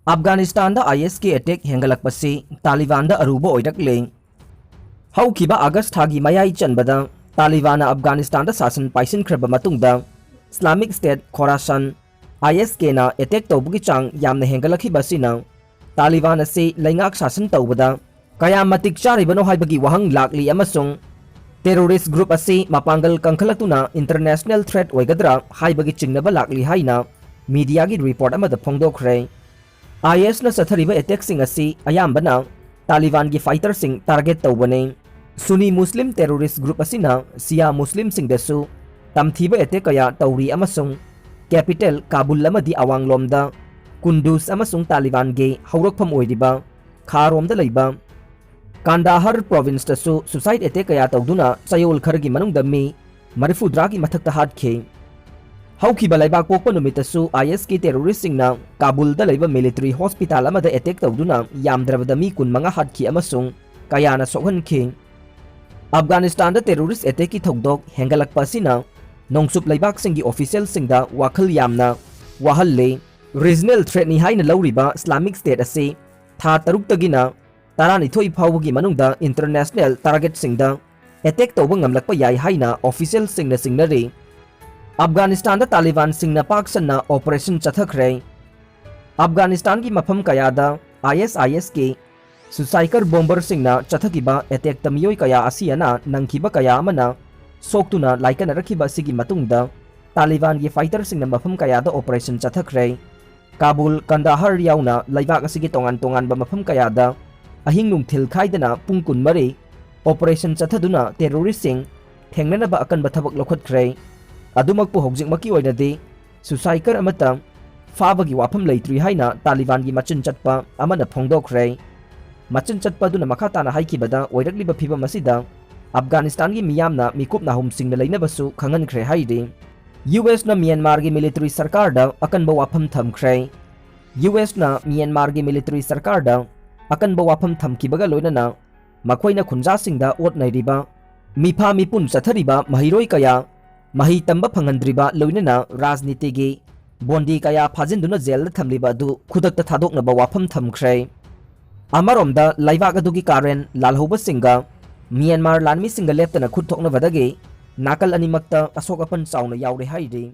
Afghanistan IS की attack हेंगलकपसी Taliban अरूब ओइरकले। हौखिबा अगस्त थागी मयाई चनबदा तालिबान अफगानिस्तान शासन पाइसिनख्रब मतुंगदा Islamic state Khorasan IS केना अटैक तौबगी चांग यामना हेंगलखिबसिना तालिबान असे लैंगाक शासन तौबदा कया मतिक चारिबनो हाइबगी वहंग लाकली अमसुंग टेरोरिस्ट ग्रुप असे मपांगल कंखलतुना इंटरनेशनल थ्रेट ओइगद्रा हाइबगी चिंगनबा लाकली हाइना मीडिया की रिपोर्ट अमदा फोंगदोखरे। IS न सथरिबा अटैक सिंग असी अयाम्बना तालिबान की फाइटर सिंग टारगेट तौबने। सुनी मुस्लिम टेरोरिस्ट ग्रुप असिना सिया मुस्लिम सिंग दसु तमथीबा अटैक कया तौरी अमसुंग कैपिटल काबुल अमदी अवांगलोमदा कुंदूज अमसुंग तालिबान गे हौरकफम ओइरिबा खारोमदा लैबा कांदाहर प्रोविंस दसु सुसाइड अटैक कया तौदुना चयोल खरगी मनुंगदा मी मरिफुद्रा की मथक्ता हादखे। हौखिबा लैबाक पोकपा नुमितसु IS की टेरोरिस्ट सिंगना काबुलदा लैबा मिलिटरी हॉस्पिटल अमदा अटैक तौदुना यामद्रबदा मी 15 हादखि अमसुंग कयाना सोहनखि। अफगानिस्तान टेरोरिस्ट अटैक की थौदोक हेंगलकपा असिना नोंगसुप लैबाक सिंगी ऑफिशियल सिंगदा वाखल यामना वाहल्ले। रीजनल थ्रेटनी हाइना लौरिबा इस्लामिक स्टेट असे था तरुक्तगिना 12 फाउबगी मनुंगदा इंटरनेशनल टारगेट सिंगदा अटैक तौबा ngamlakpa yai haina ऑफिशियल सिंगना सिंगनरे। अफगानिस्तान तालिबान सिंगना पाकसना ऑपरेशन चथखरे। अफगानिस्तान की मफम कयादा IS के सुसाइकर बॉम्बर सिंगना चथकिबा अटैक तमियोय कया असियाना नंखिबा कया अमना सोक्तुना लाइकन रखिबा सिगी मतुंगदा तालिबान की फाइटर सिंगना मफम कयादा ऑपरेशन चथखरे। काबुल कंदाहर याउना लैबाक असिगी तोंगान तोंगानबा मफम कयादा अहिंग नुंगथिल खाइदना पुंग 12 ऑपरेशन चथदुना टेरोरिस्ट सिंग थेंगनबा अकनबा थबक लौखटखरे। अदुमकपु हौजिकमकी ओइनदि सुसाइकर अमता फाबगी वाफम लैत्रि हाइना तालिबान की मचिन चटपा अमना फोंगदोखरे। मचिन चटपा दुना मखाताना हाइकिबदा ओइरकलिबा फिबम असिदा अफगानिस्तान की मियामना मिकुप नाहुम सिंगना लैनबसु खंगनखरे हाइदि। US ना म्यांमार की मिलिटरी सरकार दा अकनबा वाफम थमखरे। US ना म्यांमार की मिलिटरी सरकार दा अकनबा वाफम थमकिबगा लोइनना मखोइना खुंजा सिंगदा ओटनैरिबा मिफा मिपुन चथरिबा महिरोय कया मही तंबा फंगंद्रिबा लोइनना राजनीति की बोंडी कया फाजिंदुना जेल थमलिबा अदु खुदक्ता थादोकनबा वाफम थमखरे। अमरोमदा लैबाक अदुगी कारन लालहौबा सिंगा म्यांमार लानमी सिंगा लेप्तना खुद थोकनबदगे नाकल अनिमक्ता असोक अपन चाउना यावरे हाइदि।